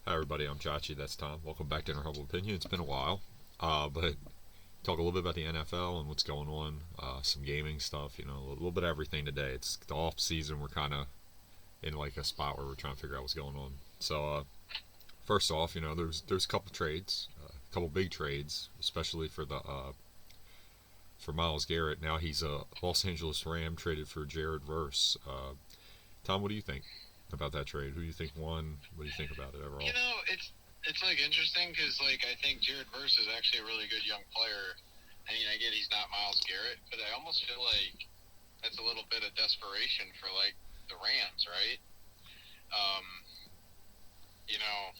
Hi everybody, I'm Chachi. That's Tom. Welcome back to Inner Humble Opinion. It's been a while, but talk a little bit about the NFL and what's going on. Some gaming stuff, a little bit of everything today. It's the off season. We're kind of in like a spot where we're trying to figure out what's going on. So first off, there's a couple trades, a couple big trades, especially for Miles Garrett. Now he's a Los Angeles Ram traded for Jared Verse. Tom, what do you think about that trade? Who do you think won? What do you think about it overall? It's like interesting because I think Jared Verse is actually a really good young player. I mean, I get he's not Miles Garrett, but I almost feel like that's a little bit of desperation for the Rams, right? Um, you know,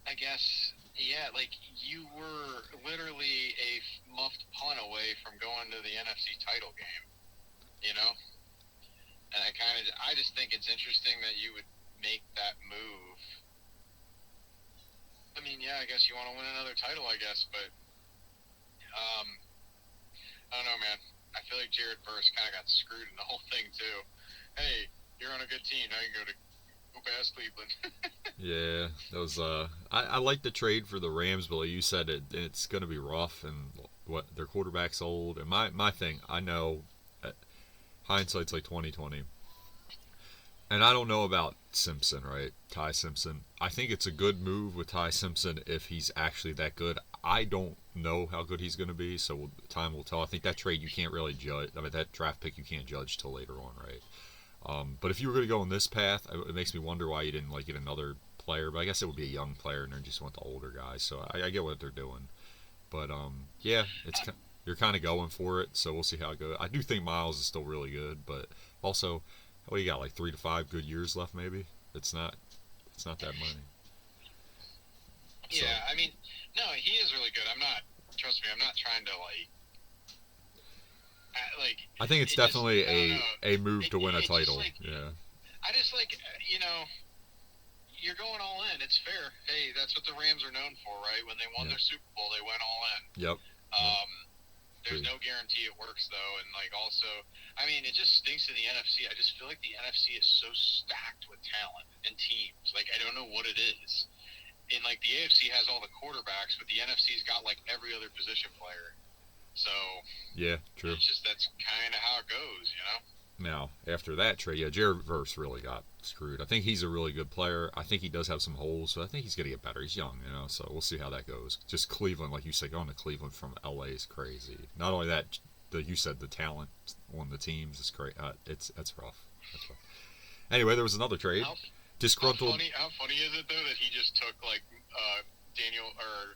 I guess you were literally a muffed punt away from going to the NFC title game, you know. And I just think it's interesting that you would make that move. I mean, yeah, I guess you want to win another title, I guess, but I don't know, man. I feel like Jared Verse kind of got screwed in the whole thing too. Hey, you're on a good team. Now you can go past Cleveland. Yeah, that was. I like the trade for the Rams, but like you said, it's going to be rough, and what their quarterback's old. And my thing, I know, hindsight's like 2020, and I don't know about Simpson, right? Ty Simpson. I think it's a good move with Ty Simpson if he's actually that good. I don't know how good he's going to be, so time will tell. I think that trade you can't really judge. I mean, that draft pick you can't judge till later on, right? But if you were going to go on this path, it makes me wonder why you didn't like get another player. But I guess it would be a young player, and they just want the older guys. So I get what they're doing. But yeah, you're kind of going for it. So we'll see how it goes. I do think Miles is still really good, but also, you got like 3 to 5 good years left, maybe. It's not that many. So Yeah, I mean, no, he is really good. Trust me, I'm not trying to I think it's it just, definitely I don't know. a move to win a It just title. Yeah. I just you're going all in. It's fair. Hey, that's what the Rams are known for, right? When they won Yep. their Super Bowl, they went all in. Yep. Yep. Um, there's no guarantee it works though, and also, I mean, it just stinks in the NFC. I just feel like the NFC is so stacked with talent and teams. I don't know what it is. And the AFC has all the quarterbacks, but the NFC's got every other position player. So Yeah. True. that's kind of how it goes. Now, after that trade, yeah, Jared Verse really got screwed. I think he's a really good player. I think he does have some holes, so I think he's going to get better. He's young, so we'll see how that goes. Just Cleveland, like you said, going to Cleveland from LA is crazy. Not only that, you said the talent on the teams is great. That's rough. That's rough. Anyway, there was another trade. Disgruntled. How funny is it though that he just took Daniel or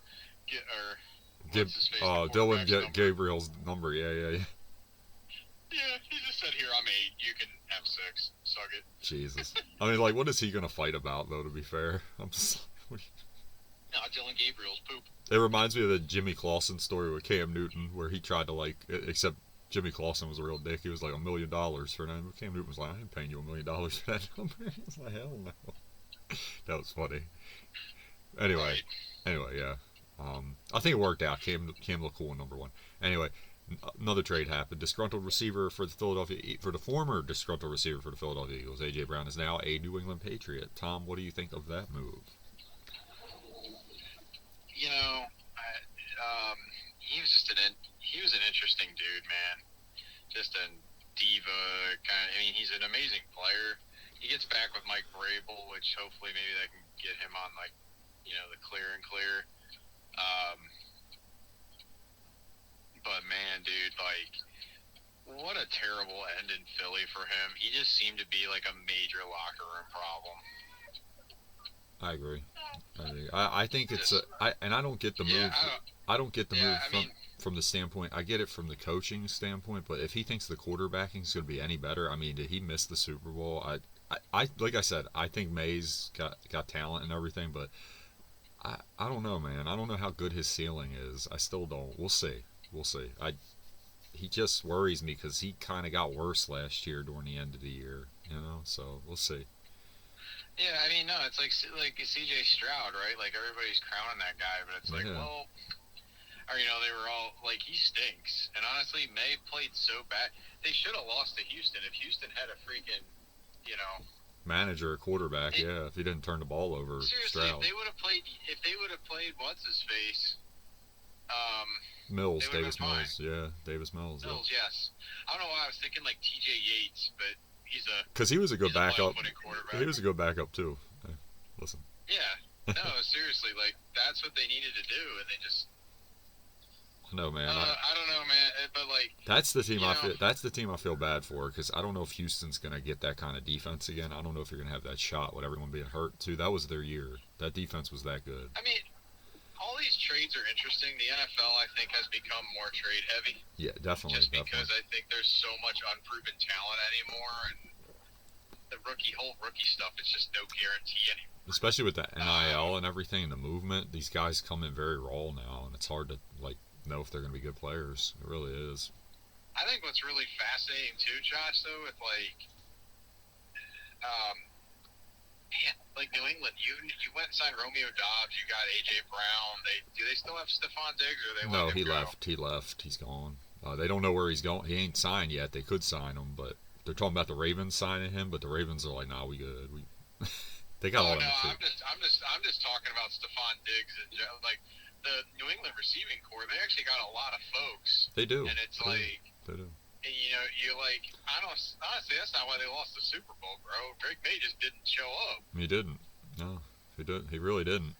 Give what's his face? Dylan Gabriel's number. Yeah. Yeah, he just said, "Here, I'm 8. You can have 6. Suck it." Jesus. I mean, what is he going to fight about, though, to be fair? I'm just. No, Dylan Gabriel's poop. It reminds me of the Jimmy Clausen story with Cam Newton, where he tried to, except Jimmy Clausen was a real dick. He was like $1 million for that. Cam Newton was like, I ain't paying you $1 million for that number. He was like, hell no. That was funny. Anyway, yeah. I think it worked out. Cam looked cool in number 1. Anyway, another trade happened. Disgruntled receiver for the former disgruntled receiver for the Philadelphia Eagles, AJ Brown, is now a New England Patriot. Tom, what do you think of that move? He was an interesting dude, man. Just a diva kind of. I mean, he's an amazing player. He gets back with Mike Vrabel, which hopefully maybe that can get him on the clear and clear. But man, dude, what a terrible end in Philly for him. He just seemed to be like a major locker room problem. I agree. I think it's and I don't get the move. I don't get the move from the standpoint. I get it from the coaching standpoint, but if he thinks the quarterbacking is going to be any better, I mean, did he miss the Super Bowl? I like I said, I think May's got talent and everything, but I don't know, man. I don't know how good his ceiling is. I still don't. We'll see. He just worries me because he kind of got worse last year during the end of the year, So we'll see. Yeah, I mean, no, it's like C.J. Stroud, right? Everybody's crowning that guy, but it's well, or they were all he stinks. And honestly, May played so bad. They should have lost to Houston if Houston had a freaking, manager or quarterback. It, Yeah, if he didn't turn the ball over, seriously, Stroud. if they would have played what's his face, um, they Mills, would have Davis been fine. Mills. Yeah, Davis Mills. Yep. Mills, yes. I don't know why I was thinking like T.J. Yates, but Because he was a good he's a backup. flat-footed He quarterback. was a good backup too. Hey, listen. Yeah. No, seriously, like that's what they needed to do, and they just. No man, I don't know, man, but like. that's the team You I know, feel. That's the team I feel bad for because I don't know if Houston's gonna get that kind of defense again. I don't know if you're gonna have that shot with everyone being hurt too. That was their year. That defense was that good. I mean, all these trades are interesting. The NFL, I think, has become more trade heavy. Yeah, definitely. Just because definitely. I think there's so much unproven talent anymore, and the whole rookie stuff, it's just no guarantee anymore. Especially with the NIL and everything, and the movement. These guys come in very raw now, and it's hard to like know if they're gonna be good players. It really is. I think what's really fascinating too, Josh, though, with man, like New England, you went and signed Romeo Dobbs, you got AJ Brown. Do they still have Stephon Diggs, or they No, let him he go? left. He left. He's gone. They don't know where he's going. He ain't signed yet. They could sign him, but they're talking about the Ravens signing him. But the Ravens are like, nah, we good. We they got all Oh no, that too. I'm just talking about Stephon Diggs and like the New England receiving core. They actually got a lot of folks, They do. and it's They like. They do. And, you're like, I don't honestly. That's not why they lost the Super Bowl, bro. Drake May just didn't show up. He didn't. No, he did. He really didn't.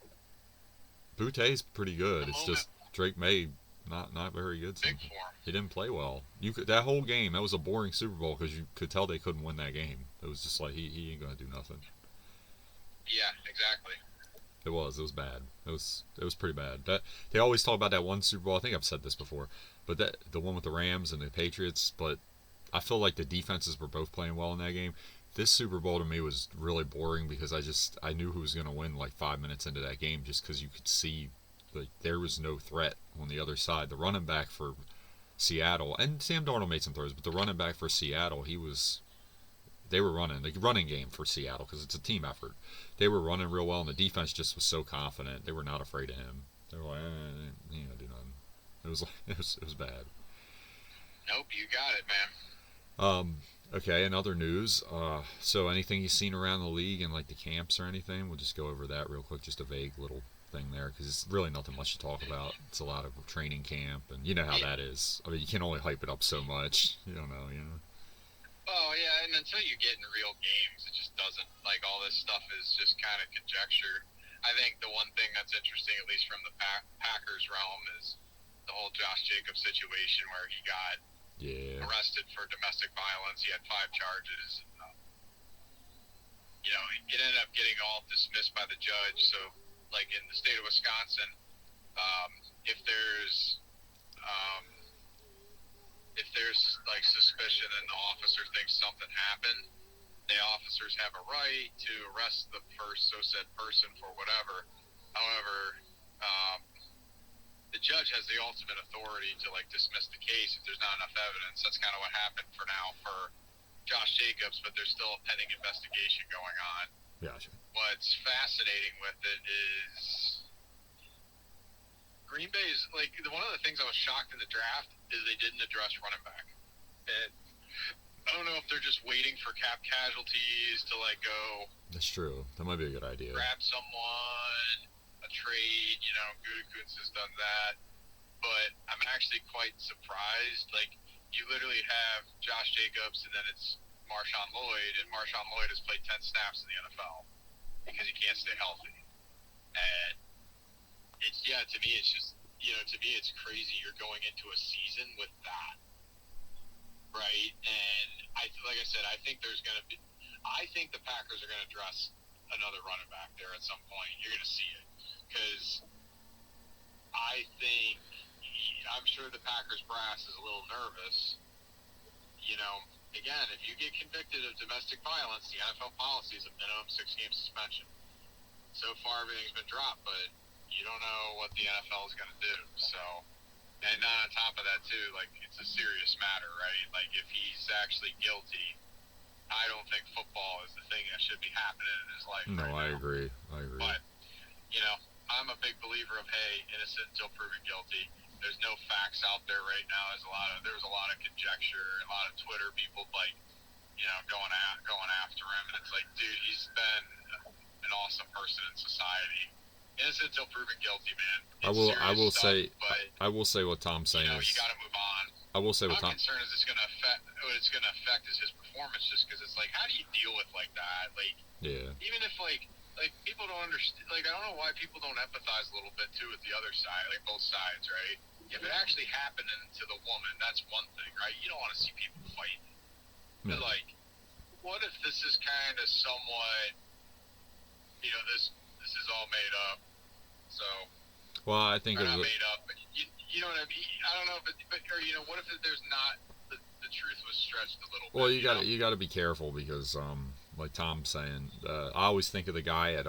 Boute's pretty good. It's just Drake May not very good. Big for him. He didn't play well. That whole game, that was a boring Super Bowl because you could tell they couldn't win that game. It was just like he ain't gonna do nothing. Yeah, exactly. It was bad. It was pretty bad. That they always talk about that one Super Bowl. I think I've said this before, but the one with the Rams and the Patriots. But I feel like the defenses were both playing well in that game. This Super Bowl to me was really boring because I knew who was going to win like 5 minutes into that game just because you could see like there was no threat on the other side. The running back for Seattle and Sam Darnold made some throws, but the running back for Seattle they were running the running game for Seattle because it's a team effort. They were running real well and the defense just was so confident. They were not afraid of him. They were like, he ain't gonna do nothing. It was like it was bad. Nope, you got it, man. Okay, in other news, so anything you've seen around the league and like the camps or anything, we'll just go over that real quick, just a vague little thing there, because it's really nothing much to talk about. It's a lot of training camp, and you know how that is. I mean, you can only hype it up so much. You don't know, you know. Oh yeah, and until you get in real games, it just doesn't. Like all this stuff is just kind of conjecture. I think the one thing that's interesting, at least from the Packers realm, is the whole Josh Jacobs situation where he got arrested for domestic violence. He had 5 charges. It ended up getting all dismissed by the judge. So, like in the state of Wisconsin, if there's like suspicion and the officer thinks something happened, the officers have a right to arrest the said person for whatever. However, the judge has the ultimate authority to like dismiss the case if there's not enough evidence. That's kind of what happened for now for Josh Jacobs, but there's still a pending investigation going on. Gotcha. What's fascinating with it is Green Bay is like one of the things I was shocked in the draft is they didn't address running back. And I don't know if they're just waiting for cap casualties to like go. That's true. That might be a good idea. Grab someone, a trade. Gutekunst has done that, but I'm actually quite surprised. Like you literally have Josh Jacobs, and then it's Marshawn Lloyd, and Marshawn Lloyd has played 10 snaps in the NFL because he can't stay healthy. And to me it's crazy you're going into a season with that, right? And like I said, I think the Packers are going to address another running back there at some point. You're going to see it because I'm sure the Packers brass is a little nervous. Again, if you get convicted of domestic violence, the NFL policy is a minimum 6-game suspension. So far, everything's been dropped, but you don't know what the NFL is going to do. So, and on top of that, too, like, it's a serious matter, right? Like, if he's actually guilty, I don't think football is the thing that should be happening in his life. No, right I now. agree. But, I'm a big believer of, hey, innocent until proven guilty. There's no facts out there right now. There's a lot of conjecture, a lot of Twitter people like going after him, and it's like, dude, he's been an awesome person in society. Innocent until proven guilty, man. I It's will. I serious will stuff, say. but I will say what Tom's saying you is. got to move on. I will say what I'm Tom. concerned is what it's going to affect is his performance, just because it's like, how do you deal with like that? Like, Yeah. even if like people don't understand, like, I don't know why people don't empathize a little bit too with the other side, like both sides, right? If it actually happened to the woman, that's one thing, right? You don't want to see people fighting, but No. like, what if this is kind of somewhat, this is all made up? So, Well, I think or it not was. made up, but you know what I mean? I don't know if or what if there's not the truth was stretched a little Well, bit? you got to be careful because like Tom's saying, I always think of the guy at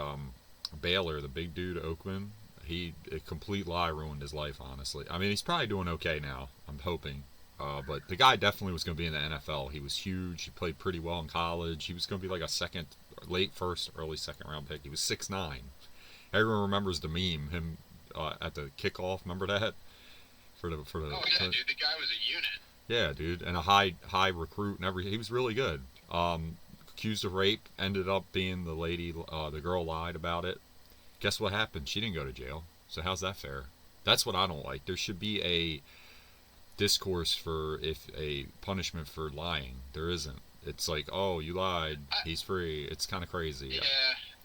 Baylor, the big dude Oakman. A complete lie ruined his life. Honestly, I mean he's probably doing okay now. I'm hoping. But the guy definitely was going to be in the NFL. He was huge. He played pretty well in college. He was going to be like a late first, early second round pick. He was 6'9". Everyone remembers the meme him at the kickoff. Remember that for the. Oh yeah, dude, the guy was a unit. Yeah, dude, and a high recruit and everything. He was really good. Accused of rape, ended up being the girl lied about it. Guess what happened? She didn't go to jail. So how's that fair? That's what I don't like. There should be a discourse for if a punishment for lying. There isn't. It's like, oh, you lied. He's free. It's kind of crazy. Yeah.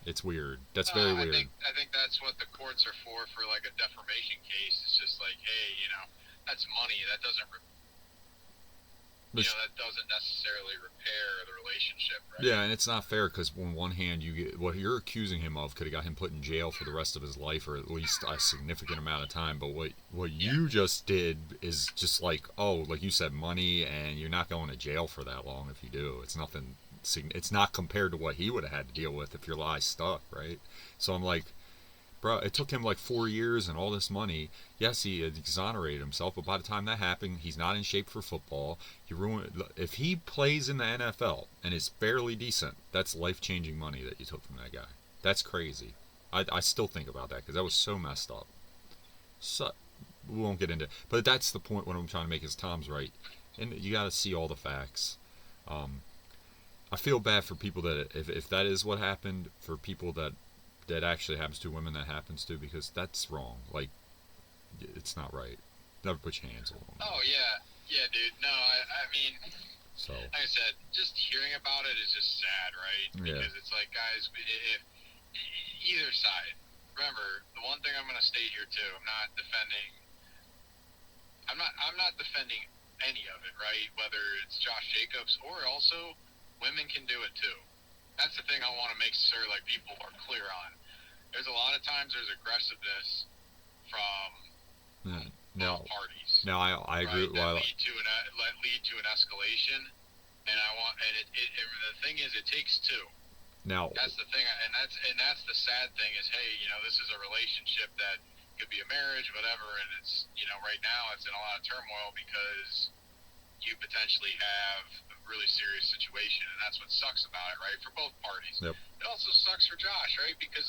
It's weird. That's very weird. I think that's what the courts are for like a defamation case. It's just like, hey, that's money. That doesn't that doesn't necessarily repair the relationship, right? Yeah, and it's not fair because on one hand, you get what you're accusing him of could have got him put in jail for the rest of his life, or at least a significant amount of time. But what you just did is just like, oh, like you said, money, and you're not going to jail for that long if you do. It's nothing. It's not compared to what he would have had to deal with if your lie stuck, right? So I'm like, bro, it took him like 4 years and all this money. Yes, he exonerated himself, but by the time that happened, he's not in shape for football. He ruined. If he plays in the NFL and is fairly decent, that's life-changing money that you took from that guy. That's crazy. I still think about that because that was so messed up. So we won't get into it, but that's the point. What I'm trying to make is Tom's right, and you got to see all the facts. I feel bad for people that if that is what happened, for people that actually happens to, women that happens to, because that's wrong. Like, it's not right. Never put your hands on them. Oh yeah, dude. No, I mean, so like I said, just hearing about it is just sad, right? Because it's like, guys, if either side, remember the one thing I'm going to state here too. I'm not defending any of it, right? Whether it's Josh Jacobs or also women can do it too. That's the thing I want to make sure like people are clear on. There's a lot of times there's aggressiveness from both parties. No, I agree. Right? That lead to an escalation, and the thing is, it takes two. Now that's the thing, and that's the sad thing is, hey, this is a relationship that could be a marriage, whatever, and it's right now it's in a lot of turmoil because you potentially have a really serious situation, and that's what sucks about it, right? For both parties. Yep. It also sucks for Josh, right? Because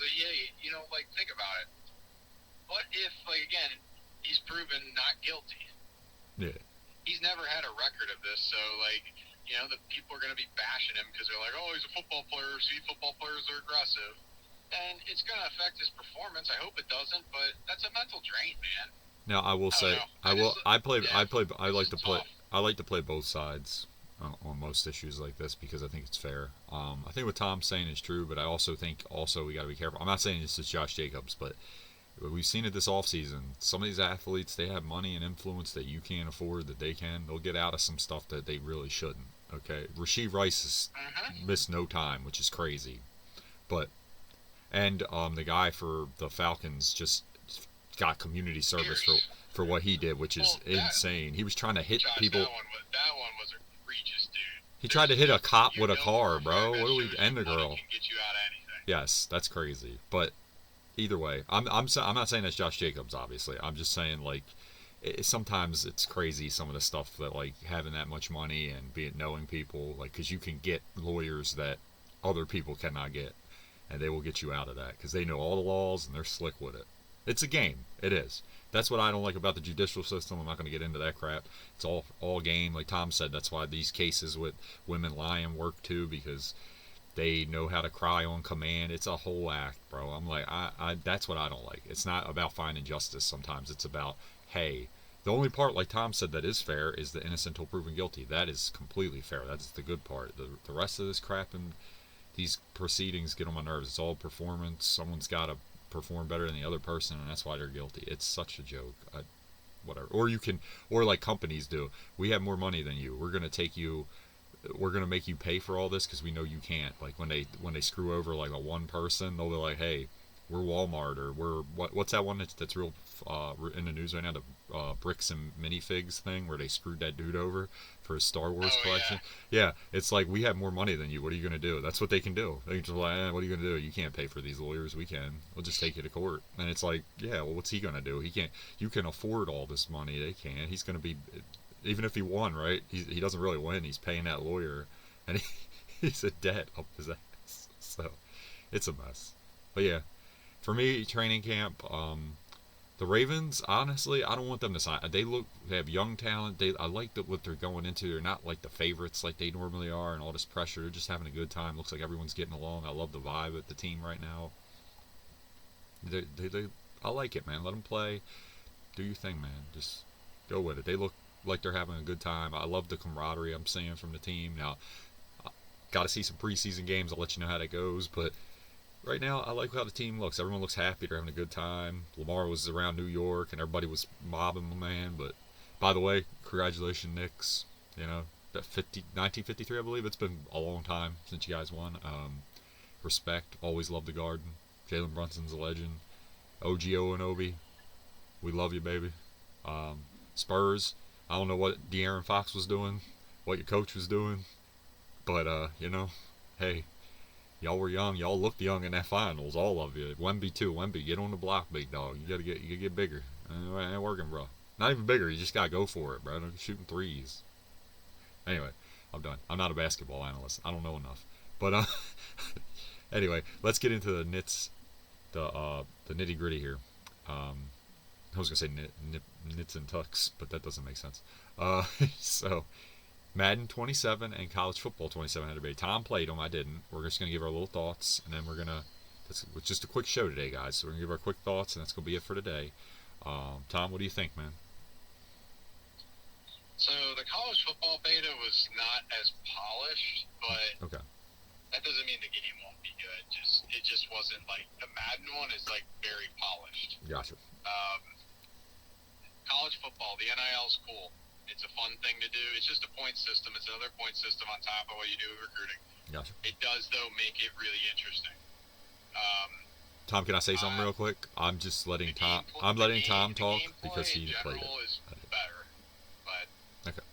like think about it. What if, like, again, he's proven not guilty? Yeah. He's never had a record of this, so like, the people are going to be bashing him because they're like, oh, he's a football player. See, football players are aggressive, and it's going to affect his performance. I hope it doesn't, but that's a mental drain, man. Now I will say, I like to play both sides on most issues like this because I think it's fair. I think what Tom's saying is true, but I also think we got to be careful. I'm not saying this is Josh Jacobs, but we've seen it this offseason. Some of these athletes, they have money and influence that you can't afford that they can. They'll get out of some stuff that they really shouldn't. Okay, Rashee Rice has missed no time, which is crazy. And the guy for the Falcons just got community service for what he did, which is insane. He was trying to hit people. That one was egregious, dude. He tried to hit a cop with a car, bro. What do we end the girl? Can get you out of anything. Yes, that's crazy. But either way, I'm not saying that's Josh Jacobs. Obviously, I'm just saying like sometimes it's crazy some of the stuff that like having that much money and knowing people like because you can get lawyers that other people cannot get, and they will get you out of that because they know all the laws and they're slick with it. It's a game. It is. That's what I don't like about the judicial system. I'm not going to get into that crap. It's all game. Like Tom said, that's why these cases with women lying work too, because they know how to cry on command. It's a whole act, bro. I'm like, I that's what I don't like. It's not about finding justice. Sometimes it's about, hey, the only part, like Tom said, that is fair is the innocent until proven guilty. That is completely fair. That's the good part. The rest of this crap and these proceedings get on my nerves. It's all performance. Someone's got to perform better than the other person, and that's why they're guilty. It's such a joke. Whatever. Or you can, or like companies do. We have more money than you. We're gonna take you. We're gonna make you pay for all this because we know you can't. Like when they screw over like a one person, they'll be like, hey, we're Walmart or we're what's that one that's real in the news right now, the bricks and minifigs thing where they screwed that dude over for his Star Wars Oh collection. Yeah, it's like we have more money than you. What are you gonna do? That's what they can do. They can just like, what are you gonna do? You can't pay for these lawyers. We can. We'll just take you to court. And it's like, yeah, well, what's he gonna do? He can't. You can afford all this money. They can't. He's gonna be, even if he won, right? He doesn't really win. He's paying that lawyer, and he's a debt up his ass. So it's a mess. But yeah, for me, training camp. The Ravens, honestly, I don't want them to sign. They have young talent. I like what they're going into. They're not like the favorites like they normally are, and all this pressure. They're just having a good time. Looks like everyone's getting along. I love the vibe at the team right now. I like it, man. Let them play. Do your thing, man. Just go with it. They look like they're having a good time. I love the camaraderie I'm seeing from the team. Now, got to see some preseason games. I'll let you know how that goes, but right now, I like how the team looks. Everyone looks happy. They're having a good time. Lamar was around New York, and everybody was mobbing my man. But by the way, congratulations, Knicks. You know, that 1953, I believe. It's been a long time since you guys won. Respect. Always love the Garden. Jalen Brunson's a legend. OG Oanobi. We love you, baby. Spurs. I don't know what De'Aaron Fox was doing, what your coach was doing, but hey, y'all were young. Y'all looked young in that finals, all of you. Wemby too. Wemby, get on the block, big dog. You gotta get bigger. It ain't working, bro. Not even bigger. You just gotta go for it, bro. Shooting threes. Anyway, I'm done. I'm not a basketball analyst. I don't know enough. But anyway, let's get into the the nitty gritty here. I was gonna say nits and tucks, but that doesn't make sense. So Madden 27 and College Football 27 had a debate. Tom played them. I didn't. We're just going to give our little thoughts, and then it's just a quick show today, guys. So we're going to give our quick thoughts, and that's going to be it for today. Tom, what do you think, man? So the college football beta was not as polished, but okay, that doesn't mean the game won't be good. It just wasn't like the Madden one is like very polished. Gotcha. College football, the NIL's cool. It's a fun thing to do. It's just a point system. It's another point system on top of what you do with recruiting. Gotcha. It does, though, make it really interesting. Tom, can I say something real quick? I'm just letting Tom. I'm letting Tom talk because he played it. Is better, but okay.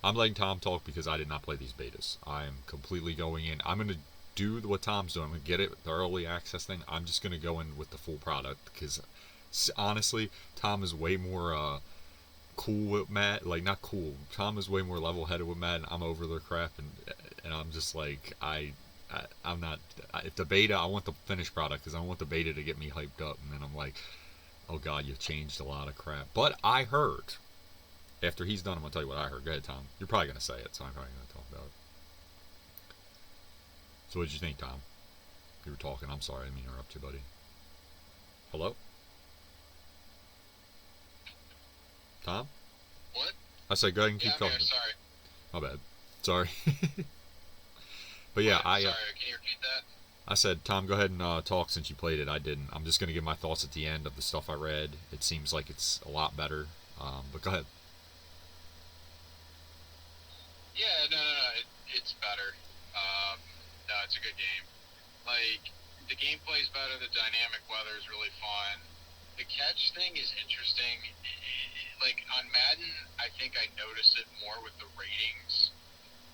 I'm letting Tom talk because I did not play these betas. I am completely going in. I'm gonna do what Tom's doing. I'm gonna get it, the early access thing. I'm just gonna go in with the full product because honestly, Tom is way more cool with Matt. Like, not cool. Tom is way more level-headed with Matt, and I'm over their crap, and I'm just like, I'm not. If the beta, I want the finished product because I want the beta to get me hyped up, and then I'm like, oh god, you've changed a lot of crap. But I heard, after he's done, I'm gonna tell you what I heard. Go ahead, Tom. You're probably gonna say it, so I'm probably gonna talk about it. So what did you think, Tom? You were talking. I'm sorry, I didn't mean to interrupt you, buddy. Hello? Tom? What? I said go ahead and keep talking. Sorry. My bad. Sorry. But yeah, sorry, can you repeat that? I said, Tom, go ahead and talk since you played it. I didn't. I'm just going to give my thoughts at the end of the stuff I read. It seems like it's a lot better. But go ahead. Yeah, no, it's better. No, it's a good game. Like, the gameplay's better, the dynamic weather is really fun. The catch thing is interesting. Like, on Madden, I think I notice it more with the ratings,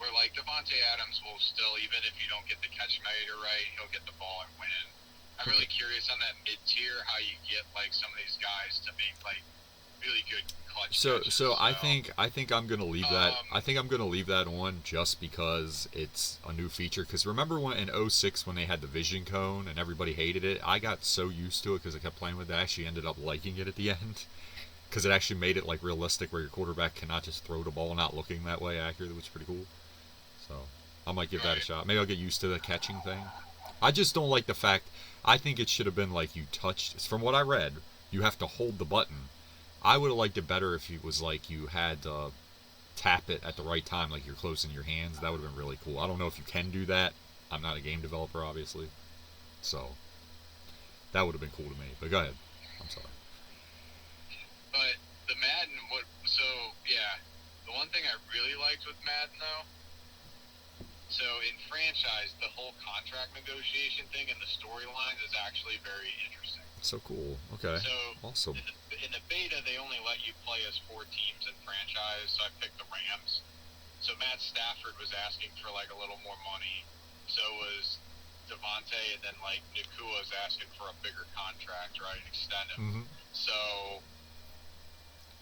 where, like, Devontae Adams will still, even if you don't get the catch meter right, he'll get the ball and win. I'm really curious on that mid-tier, how you get, like, some of these guys to make, like, really good clutch So catches. so So, I think I'm gonna leave that. um, I think I'm gonna leave that on just because it's a new feature. Because remember when in '06 when they had the vision cone and everybody hated it, I got so used to it because I kept playing with it. I actually ended up liking it at the end because it actually made it like realistic where your quarterback cannot just throw the ball not looking that way accurately, which is pretty cool. So I might give that a right. shot. Maybe I'll get used to the catching thing. I just don't like the fact. I think it should have been like you touched. From what I read, you have to hold the button. I would have liked it better if it was like you had to tap it at the right time, like you're closing your hands. That would have been really cool. I don't know if you can do that. I'm not a game developer, obviously, so that would have been cool to me. But go ahead. I'm sorry. But the Madden, what? So yeah, the one thing I really liked with Madden though. So in franchise, the whole contract negotiation thing and the storylines is actually very interesting. So cool. Okay. So Awesome. in the beta, they only let you play as 4 teams in franchise. So I picked the Rams. So Matt Stafford was asking for like a little more money. So was Devontae, and then like Nakua was asking for a bigger contract, right? Extend him. Mm-hmm. So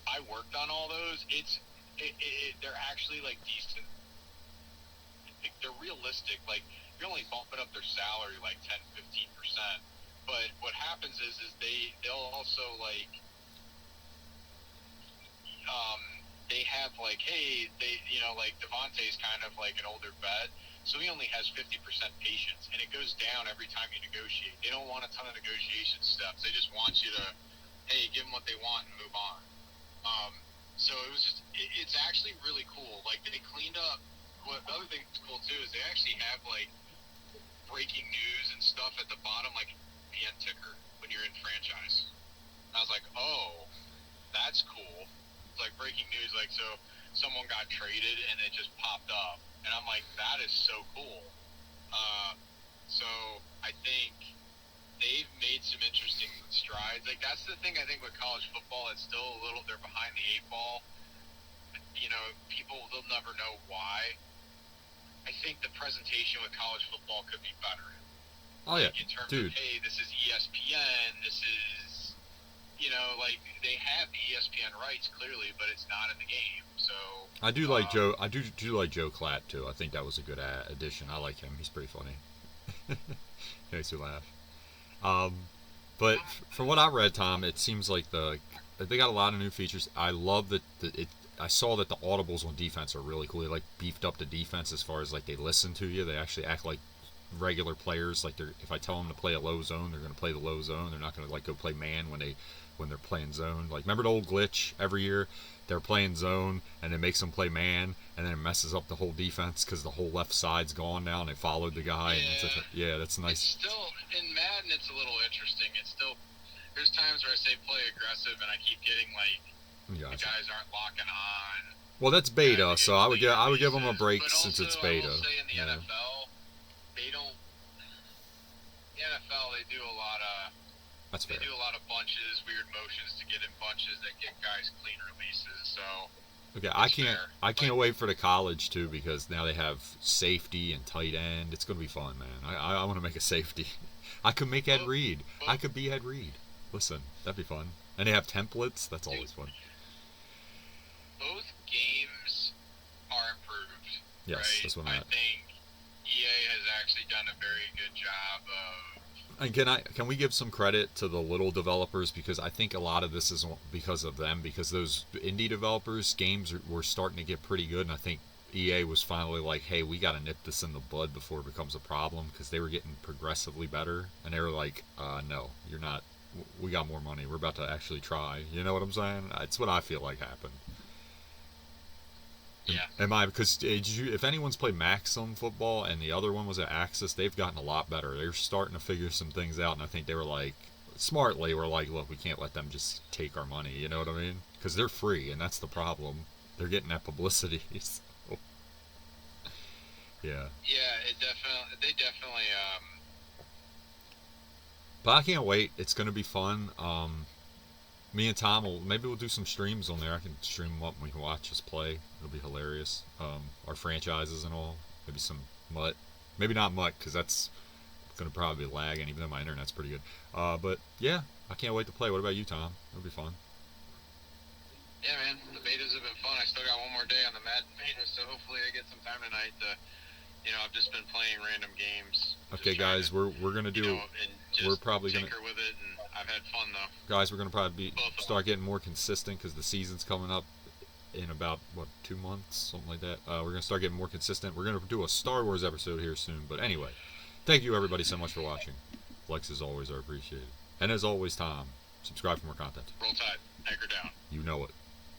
I worked on all those. They're actually like decent. They're realistic. Like you're only bumping up their salary like 10-15%. But what happens is they'll also like um, they have like, hey, like Devontae's kind of like an older vet, so he only has 50% patience, and it goes down every time you negotiate. They don't want a ton of negotiation steps. They just want you to, hey, give them what they want and move on. Um, so it was just, it's actually really cool. Like they cleaned up. What the other thing that's cool too is they actually have like breaking news and stuff at the bottom, like PN ticker when you're in franchise. And I was like, oh, that's cool. It's like breaking news, like so someone got traded and it just popped up, and I'm like, that is so cool. So I think they've made some interesting strides. Like that's the thing I think with college football, it's still a little they're behind the eight ball. People they'll never know why. I think the presentation with college football could be better. Oh yeah, Like in terms of dude. hey, this is ESPN, this is like they have the ESPN rights clearly, but it's not in the game. So I do like Joe. I do like Joe Klatt too. I think that was a good addition. I like him. He's pretty funny. He makes me laugh. Um, but from what I read, Tom, it seems like they got a lot of new features. I love that it. I saw that the audibles on defense are really cool. They like beefed up the defense as far as like they listen to you. They actually act like regular players. Like they're if I tell them to play a low zone, they're going to play the low zone. They're not going to like go play man when they're playing zone. Like remember the old glitch every year? They're playing zone and it makes them play man, and then it messes up the whole defense because the whole left side's gone now and they followed the guy. And it's yeah, yeah, that's it's nice. still in Madden. It's a little interesting. It's still there's times where I say play aggressive, and I keep getting like the Gotcha. guys aren't locking on. Well, that's And beta, we so get I cleaner would give them a pieces. break But since also, it's I will beta. say in the Yeah, NFL, they don't. The NFL they do a lot of that's fair. they do a lot of bunches, weird motions to get in bunches that get guys clean releases. So Okay, it's fair. I But can't wait for the college too because now they have safety and tight end. It's gonna be fun, man. I want to make a safety. I could make Ed both, Reed. I both could be Ed Reed. Listen, that'd be fun. And they have templates. That's dude, always fun. both games are improved, Yes, right? that's what I I meant. think EA has actually done a very good job of. And can we give some credit to the little developers because I think a lot of this is because of them because those indie developers games were starting to get pretty good and I think EA was finally like, hey, we got to nip this in the bud before it becomes a problem because they were getting progressively better and they were like, no, you're not. We got more money. We're about to actually try. You know what I'm saying? It's what I feel like happened. Yeah. Am I because if anyone's played Maximum Football and the other one was at Axis, they've gotten a lot better. They're starting to figure some things out, and I think they were like smartly were like, look, we can't let them just take our money. You know what I mean? Because they're free, and that's the problem. They're getting that publicity. So, yeah, Yeah, they definitely but I can't wait. It's gonna be fun. Me and Tom will maybe we'll do some streams on there. I can stream them up and we can watch us play. It'll be hilarious. Our franchises and all. Maybe some mutt. Maybe not mutt because that's gonna probably be lagging even though my internet's pretty good. But yeah, I can't wait to play. What about you, Tom? It'll be fun. Yeah, man, the betas have been fun. I still got one more day on the Madden beta, so hopefully I get some time tonight to, I've just been playing random games. Okay, guys, we're gonna do. And just We're probably gonna. tinker with it, and I've had fun though. Guys, we're gonna probably Both of start getting more consistent because the season's coming up in about 2 months, something like that. We're gonna start getting more consistent. We're gonna do a Star Wars episode here soon. But anyway, thank you everybody so much for watching. Likes as always are appreciated. And as always, Tom, subscribe for more content. Roll Tide, anchor down. You know it.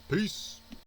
Peace.